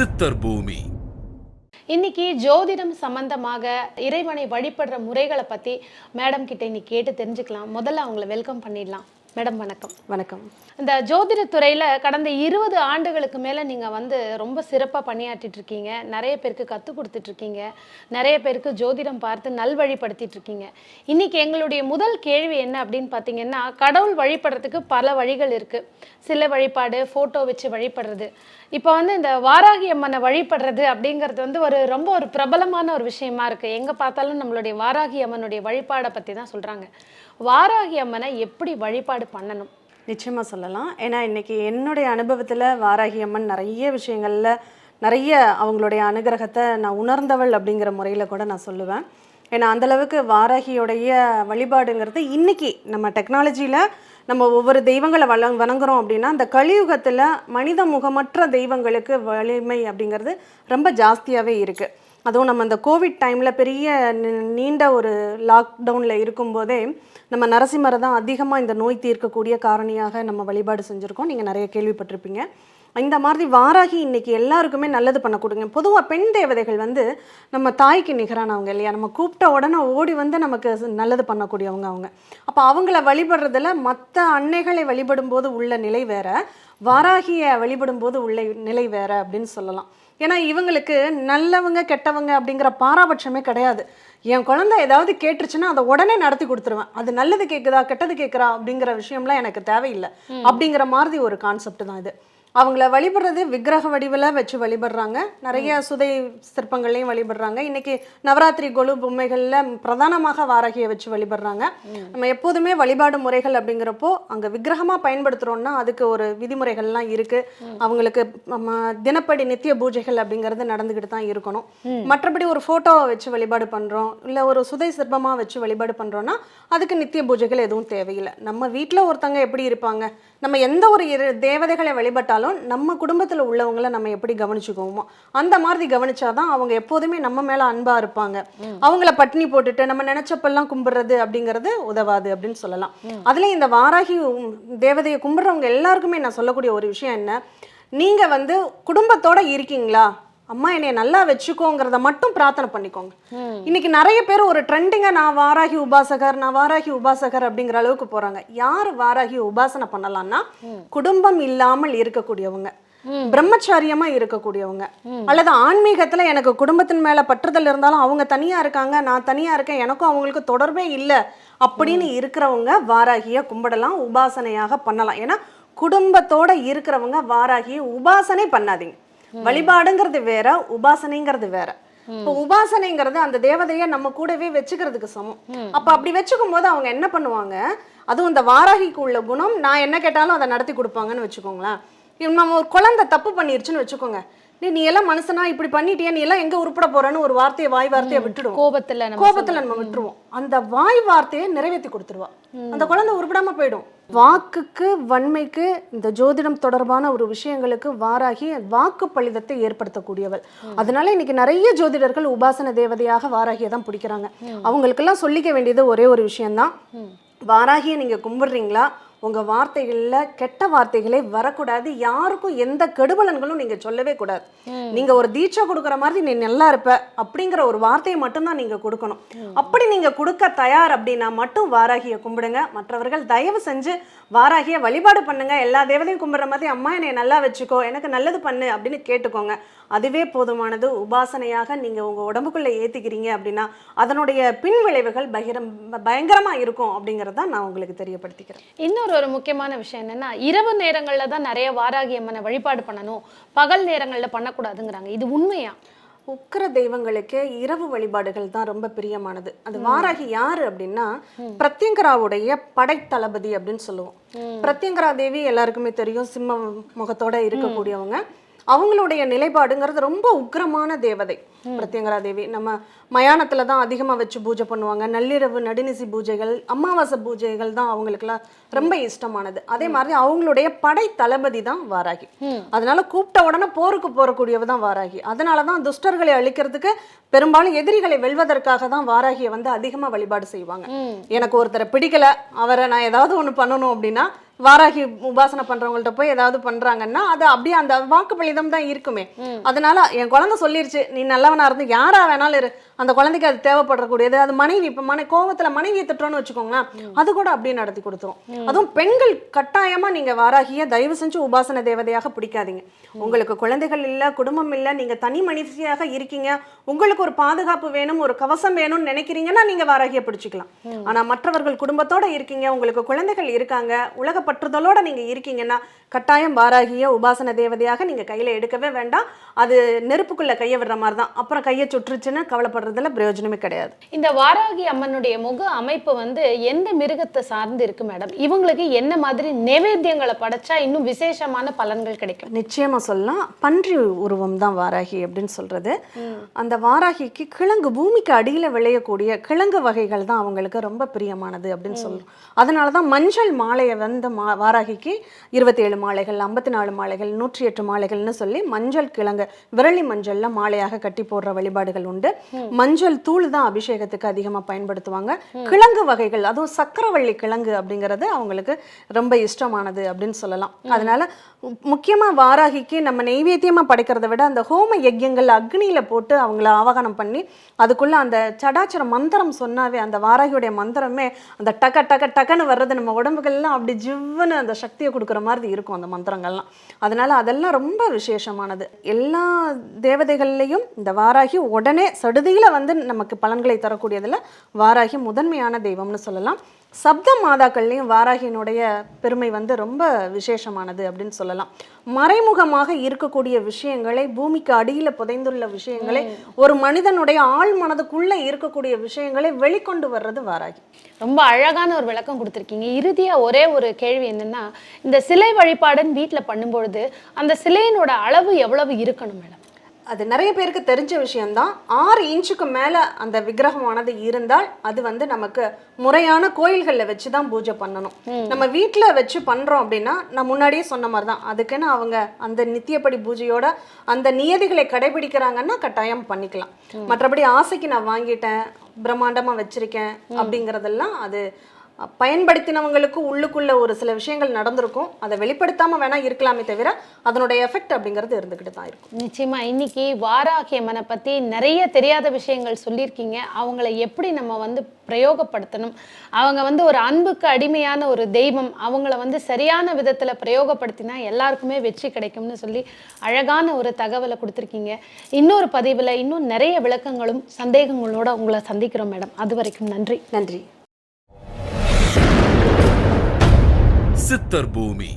சித்தர் பூமி. இன்னைக்கு ஜோதிடம் சம்பந்தமாக இறைவனை வழிபடுற முறைகளை பத்தி மேடம் கிட்ட இன்னைக்கு கேட்டு தெரிஞ்சுக்கலாம். முதல்ல அவங்கள வெல்கம் பண்ணிடலாம். மேடம் வணக்கம். வணக்கம். இந்த ஜோதிட துறையில கடந்த 20 ஆண்டுகளுக்கு மேல நீங்க ரொம்ப சிறப்பா பணியாற்றிட்டு இருக்கீங்க. நிறைய பேருக்கு கற்றுக் கொடுத்துட்டு இருக்கீங்க. நிறைய பேருக்கு ஜோதிடம் பார்த்து நல்வழிப்படுத்திட்டு இருக்கீங்க. இன்னைக்கு எங்களுடைய முதல் கேள்வி என்ன அப்படின்னு பார்த்தீங்கன்னா, கடவுள் வழிபடுறதுக்கு பல வழிகள் இருக்கு. சில வழிபாடு, போட்டோ வச்சு வழிபடுறது. இப்போ இந்த வாராகி அம்மனை வழிபடுறது அப்படிங்கிறது ரொம்ப பிரபலமான ஒரு விஷயமா இருக்கு. எங்க பார்த்தாலும் நம்மளுடைய வாராகி அம்மனுடைய வழிபாடை பத்தி தான் சொல்றாங்க. வாராகி அம்மனை எப்படி வழிபாடு பண்ணணும்? நிச்சயமாக சொல்லலாம். ஏன்னா இன்றைக்கி என்னுடைய அனுபவத்தில் வாராகி அம்மன் நிறைய விஷயங்களில் நிறைய அவங்களுடைய அனுகிரகத்தை நான் உணர்ந்தவள் அப்படிங்கிற முறையில் கூட நான் சொல்லுவேன். ஏன்னா அந்தளவுக்கு வாராகியோடைய வழிபாடுங்கிறது இன்றைக்கி நம்ம டெக்னாலஜியில் நம்ம ஒவ்வொரு தெய்வங்களை வணங்குறோம் அப்படின்னா, அந்த கலியுகத்தில் மனித முகமற்ற தெய்வங்களுக்கு வலிமை அப்படிங்கிறது ரொம்ப ஜாஸ்தியாகவே இருக்குது. அதுவும் நம்ம அந்த கோவிட் டைமில் பெரிய நீண்ட ஒரு லாக்டவுனில் இருக்கும்போதே நம்ம நரசிம்மரை தான் அதிகமாக இந்த நோய் தீர்க்கக்கூடிய காரணியாக நம்ம வழிபாடு செஞ்சுருக்கோம். நீங்கள் நிறைய கேள்விப்பட்டிருப்பீங்க. இந்த மாதிரி வாராகி இன்றைக்கி எல்லாருக்குமே நல்லது பண்ண கொடுங்க. பொதுவாக பெண் தேவதைகள் நம்ம தாய்க்கு நிகரானவங்க இல்லையா? நம்ம கூப்பிட்ட உடனே ஓடி நமக்கு நல்லது பண்ணக்கூடியவங்க அவங்க. அப்போ அவங்கள வழிபடுறதுல மற்ற அன்னைகளை வழிபடும் போது உள்ள நிலை வேற, வாராகியை வழிபடும் போது உள்ள நிலை வேற அப்படின்னு சொல்லலாம். ஏன்னா இவங்களுக்கு நல்லவங்க கெட்டவங்க அப்படிங்கிற பாராபட்சமே கிடையாது. என் குழந்தை ஏதாவது கேட்டுருச்சுன்னா அதை உடனே நடத்தி கொடுத்துருவேன். அது நல்லது கேட்குதா கெட்டது கேட்குறா அப்படிங்கிற விஷயம்லாம் எனக்கு தேவையில்லை அப்படிங்கிற மாதிரி ஒரு கான்செப்ட் தான் இது. அவங்கள வழிபடுறது விக்கிரக வடிவில் வச்சு வழிபடுறாங்க. நிறைய சுதை சிற்பங்கள்லையும் வழிபடுறாங்க. இன்னைக்கு நவராத்திரி கொலு பொம்மைகளில் பிரதானமாக வாராகியை வச்சு வழிபடுறாங்க. நம்ம எப்போதுமே வழிபாடு முறைகள் அப்படிங்கிறப்போ அங்கே விக்கிரகமாக பயன்படுத்துகிறோம்னா அதுக்கு ஒரு விதிமுறைகள்லாம் இருக்குது. அவங்களுக்கு நம்ம தினப்படி நித்திய பூஜைகள் அப்படிங்கிறது நடந்துக்கிட்டு தான் இருக்கணும். மற்றபடி ஒரு ஃபோட்டோவை வச்சு வழிபாடு பண்ணுறோம், இல்லை ஒரு சுதை சிற்பமாக வச்சு வழிபாடு பண்ணுறோன்னா அதுக்கு நித்திய பூஜைகள் எதுவும் தேவையில்லை. நம்ம வீட்டில் ஒருத்தங்க எப்படி இருப்பாங்க, நம்ம எந்த ஒரு தேவதைகளை வழிபட்டாலும் நம்ம குடும்பத்தில் உள்ளவங்களை நம்ம எப்படி கவனிச்சுக்குவோமோ அந்த மாதிரி கவனிச்சாதான் அவங்க எப்போதுமே நம்ம மேல அன்பா இருப்பாங்க. அவங்கள பட்டினி போட்டுட்டு நம்ம நினைச்சப்பெல்லாம் கும்பிடுறது அப்படிங்கிறது உதவாது அப்படின்னு சொல்லலாம். அதுல இந்த வாராகி தேவதையை கும்பிடுறவங்க எல்லாருக்குமே நான் சொல்லக்கூடிய ஒரு விஷயம் என்ன, நீங்க குடும்பத்தோட இருக்கீங்களா, அம்மா என்னைய நல்லா வச்சுக்கோங்கிறத மட்டும் பிரார்த்தனை பண்ணிக்கோங்க. இன்னைக்கு நிறைய பேர் ஒரு ட்ரெண்டிங்கா நான் வாராகி உபாசகர் அப்படிங்கிற அளவுக்கு போறாங்க. யார் வாராகி உபாசனை பண்ணலாம்னா, குடும்பம் இல்லாமல் இருக்கக்கூடியவங்க, பிரம்மச்சாரியமா இருக்கக்கூடியவங்க, அல்லது ஆன்மீகத்துல எனக்கு குடும்பத்தின் மேல பற்றுதல் இருந்தாலும் அவங்க தனியா இருக்காங்க, நான் தனியா இருக்கேன், எனக்கும் அவங்களுக்கு தொடர்பே இல்லை அப்படின்னு இருக்கிறவங்க வாராகிய கும்பிடலாம், உபாசனையாக பண்ணலாம். ஏன்னா குடும்பத்தோட இருக்கிறவங்க வாராகிய உபாசனை பண்ணாதீங்க. வழிபாடுங்கிறது வேற, உபாசனைங்கிறது வேற. இப்போ உபாசனைங்கிறது அந்த தேவதையை நம்ம கூடவே வச்சுக்கிறதுக்கு சமம். அப்ப அப்படி வச்சுக்கும் போது அவங்க என்ன பண்ணுவாங்க, அதுவும் இந்த வாராகிக்கு உள்ள குணம், நான் என்ன கேட்டாலும் அதை நடத்தி கொடுப்பாங்கன்னு வச்சுக்கோங்களேன். நம்ம ஒரு குழந்தை தப்பு பண்ணிருச்சுன்னு வச்சுக்கோங்க, நீ எல்லாம் மனுஷனா இப்படி பண்ணிட்டியா, நீ எல்லாம் எங்க உருப்பட போறன்னு ஒரு வாய் வார்த்தையை விட்டுடுவோம். கோபத்துல நம்ம விட்டுருவோம். அந்த வாய் வார்த்தையை நிறைவேற்றி கொடுத்துருவா, அந்த குழந்தை உருப்படாம போயிடும். வாக்குக்கு வன்மைக்கு இந்த ஜோதிடம் தொடர்பான ஒரு விஷயங்களுக்கு வாராகி வாக்கு பலிதத்தை ஏற்படுத்தக்கூடியவள். அதனால இன்னைக்கு நிறைய ஜோதிடர்கள் உபாசன தேவதையாக வாராகியை தான் பிடிக்கிறாங்க. அவங்களுக்கெல்லாம் சொல்லிக்க வேண்டியது ஒரே ஒரு விஷயம்தான், வாராகியை நீங்க கும்பிடுறீங்களா, உங்க வார்த்தைகள்ல கெட்ட வார்த்தைகளே வரக்கூடாது, யாருக்கும் எந்த கெடுபலன்களும் நீங்க சொல்லவே கூடாது. நீங்க ஒரு தீட்சை கொடுக்குற மாதிரி நீ நல்லா இருப்ப அப்படிங்கிற ஒரு வார்த்தையை மட்டும்தான் நீங்க கொடுக்கணும். அப்படி நீங்க கொடுக்க தயார் அப்படின்னா மட்டும் வாராகியை கும்பிடுங்க. மற்றவர்கள் தயவு செஞ்சு வாராகியை வழிபாடு பண்ணுங்க. எல்லா தேவதையும் கும்பிடுற மாதிரி அம்மா என்னை நல்லா வச்சுக்கோ, எனக்கு நல்லது பண்ணு அப்படின்னு கேட்டுக்கோங்க. அதுவே போதுமானது. உபாசனையாக நீங்க உங்க உடம்புக்குள்ள ஏத்திக்கிறீங்க அப்படின்னா அதனுடைய பின் விளைவுகள் பயங்கரமா இருக்கும் அப்படிங்கறத நான் உங்களுக்கு தெரியப்படுத்திக்கிறேன். இன்னொரு முக்கியமான விஷயம் என்னன்னா, இரவு நேரங்கள்ல தான் நிறைய வாராகி அம்மனை வழிபாடு பண்ணணும், பகல் நேரங்கள்ல பண்ணக்கூடாதுங்கிறாங்க. இது உண்மையா? உக்கிர தெய்வங்களுக்கு இரவு வழிபாடுகள் தான் ரொம்ப பிரியமானது. அது வாராகி யாரு அப்படின்னா, பிரத்யங்கராவுடைய படைத்தளபதி அப்படின்னு சொல்லுவோம். பிரத்யங்கரா தேவி எல்லாருக்குமே தெரியும், சிம்ம முகத்தோட இருக்கக்கூடியவங்க. அவங்களுடைய நிலைப்பாடுங்கிறது ரொம்ப உக்கிரமான தேவதை பிரத்யங்கரா தேவி. நம்ம மயானத்துல தான் அதிகமா வச்சு பூஜை பண்ணுவாங்க. நள்ளிரவு நடுநிசி பூஜைகள், அமாவாசை பூஜைகள் தான் அவங்களுக்குலாம் ரொம்ப இஷ்டமானது. அதே மாதிரி அவங்களுடைய படை தளபதி தான் வாராகி. அதனால கூப்பிட்ட உடனே போருக்கு போறக்கூடியவ தான் வாராகி. அதனாலதான் துஷ்டர்களை அழிக்கிறதுக்கு, பெரும்பாலும் எதிரிகளை வெல்வதற்காக தான் வாராகியை அதிகமா வழிபாடு செய்வாங்க. எனக்கு ஒருத்தரை பிடிக்கல, அவரை நான் ஏதாவது ஒண்ணு பண்ணணும் அப்படின்னா வாராகி உபாசனை பண்றவங்கள்ட்ட போய் ஏதாவது பண்றாங்கன்னா அது அப்படியே அந்த வாக்கு பலிதம் தான் இருக்குமே. அதனால என் குழந்தை சொல்லிருச்சு, நீ நல்லவனா இருந்து யாரா வேணாலும் இரு, அந்த குழந்தைக்கு அது தேவைப்படக்கூடியது. அது மனைவி இப்ப கோவத்துல மனைவியை திட்டுறோம்னு வச்சுக்கோங்களேன், அது கூட அப்படியே நடத்தி கொடுத்துரும். அதுவும் பெண்கள் கட்டாயமா நீங்க வாராகிய தயவு செஞ்சு உபாசன தேவதையாக பிடிக்காதீங்க. உங்களுக்கு குழந்தைகள் இல்ல, குடும்பம் இல்ல, நீங்க தனி மனிதனாக இருக்கீங்க, உங்களுக்கு ஒரு பாதுகாப்பு வேணும், ஒரு கவசம் வேணும்னு நினைக்கிறீங்கன்னா நீங்க வாராகிய பிடிச்சிக்கலாம். ஆனா மற்றவர்கள் குடும்பத்தோட இருக்கீங்க, உங்களுக்கு குழந்தைகள் இருக்காங்க, உலக பற்றுதலோட நீங்க இருக்கீங்கன்னா கட்டாயம் வாராகிய உபாசன தேவதையாக நீங்க கையில எடுக்கவே வேண்டாம். அது நெருப்புக்குள்ள கையை விடுற மாதிரி தான். அப்புறம் கையை சுற்றுச்சுன்னு கவலைப்படுறதுல பிரயோஜனமே கிடையாது. இந்த வாராகி அம்மனுடைய முக அமைப்பு வந்து எந்த மிருகத்தை சார்ந்து இருக்கு மேடம்? இவங்களுக்கு என்ன மாதிரி நைவேத்தியங்களை படைச்சா இன்னும் விசேஷமான பலன்கள் கிடைக்கும்? நிச்சயமா சொல்லலாம். பன்றி உருவம் தான் வாராகி அப்படின்னு சொல்றது. அந்த வாராகிக்கு கிழங்கு, பூமிக்கு அடியில விளையக்கூடிய கிழங்கு வகைகள் தான் அவங்களுக்கு ரொம்ப பிரியமானது அப்படின்னு சொல்றோம். அதனாலதான் மஞ்சள் மாலையை வந்து வாராகிக்கு 27 மாலைகள், 54 மாலைகள், 108 மாலைகள்னு சொல்லி மஞ்சள் கிழங்கு, விரலி மஞ்சள்ல மாலையாக கட்டி போடுற வழிபாடுகள் உண்டு. மஞ்சள் தூள் தான் அபிஷேகத்துக்கு அதிகமா பயன்படுத்துவாங்க. கிழங்கு வகைகள், அதுவும் சக்கரவள்ளி கிழங்கு அப்படிங்கிறது அவங்களுக்கு ரொம்ப இஷ்டமானது அப்படின்னு சொல்லலாம். அதனால முக்கியமா வாராகிக்கு நம்ம நெய்வேத்தியமா படைக்கிறத விட அந்த ஹோம யஜ்யங்கள் அக்னியில போட்டு அவங்கள ஆவாகனம் பண்ணி அதுக்குள்ள அந்த சடாச்சர மந்திரம் சொன்னாவே, அந்த வாராகியுடைய மந்திரமே அந்த டக டக டக்குன்னு வர்றது நம்ம உடம்புகள்லாம் அப்படி ஜிவ்வுன்னு அந்த சக்தியை கொடுக்குற மாதிரி இருக்கும் அந்த மந்திரங்கள்லாம். அதனால அதெல்லாம் ரொம்ப விசேஷமானது. எல்லா தேவதைகள்லையும் இந்த வாராகி உடனே சடுதியில வந்து நமக்கு பலன்களை தரக்கூடியதுல வாராகி முதன்மையான தெய்வம்னு சொல்லலாம். சப்த மாதாக்கள்லையும் வாராகியினுடைய பெருமை வந்து ரொம்ப விசேஷமானது அப்படின்னு சொல்லலாம். மறைமுகமாக இருக்கக்கூடிய விஷயங்களை, பூமிக்கு அடியில புதைந்துள்ள விஷயங்களை, ஒரு மனிதனுடைய ஆழ் மனதுக்குள்ள இருக்கக்கூடிய விஷயங்களை வெளிக்கொண்டு வர்றது வாராகி. ரொம்ப அழகான ஒரு விளக்கம் கொடுத்துருக்கீங்க. இறுதியா ஒரே ஒரு கேள்வி என்னன்னா, இந்த சிலை வழிபாடுன்னு வீட்டில் பண்ணும்பொழுது அந்த சிலையினோட அளவு எவ்வளவு இருக்கணும் மேடம்? அது நிறைய பேருக்கு தெரிஞ்ச விஷயம்தான். 6 இன்ச்சுக்கு மேலே அந்த விக்கிரகமானது இருந்தால் அது வந்து நமக்கு முறையான கோயில்களில் வச்சு தான் பூஜை பண்ணணும். நம்ம வீட்டில் வச்சு பண்ணுறோம் அப்படின்னா, நான் முன்னாடியே சொன்ன மாதிரி தான், அதுக்குன்னு அவங்க அந்த நித்தியப்படி பூஜையோட அந்த நியதிகளை கடைபிடிக்கிறாங்கன்னா கட்டாயம் பண்ணிக்கலாம். மற்றபடி ஆசைக்கு நான் வாங்கிட்டேன், பிரம்மாண்டமாக வச்சிருக்கேன் அப்படிங்கிறதெல்லாம் அது பயன்படுத்தினவங்களுக்கு உள்ளுக்குள்ள ஒரு சில விஷயங்கள் நடந்திருக்கும். அதை வெளிப்படுத்தாம வேணா இருக்கலாமே தவிர அதனுடைய எஃபெக்ட் அப்படிங்கிறது இருந்துகிட்டு தான் இருக்கும். நிச்சயமா இன்னைக்கு வாராகி அம்மனை பத்தி நிறைய தெரியாத விஷயங்கள் சொல்லியிருக்கீங்க. அவங்கள எப்படி நம்ம வந்து பிரயோகப்படுத்தணும், அவங்க வந்து ஒரு அன்புக்கு அடிமையான ஒரு தெய்வம், அவங்கள வந்து சரியான விதத்துல பிரயோகப்படுத்தினா எல்லாருக்குமே வெற்றி கிடைக்கும்னு சொல்லி அழகான ஒரு தகவலை கொடுத்துருக்கீங்க. இன்னொரு பதிவில் இன்னும் நிறைய விளக்கங்களும் சந்தேகங்களோட உங்களை சந்திக்கிறோம் மேடம். அது வரைக்கும் நன்றி. நன்றி. சித்தர் பூமி.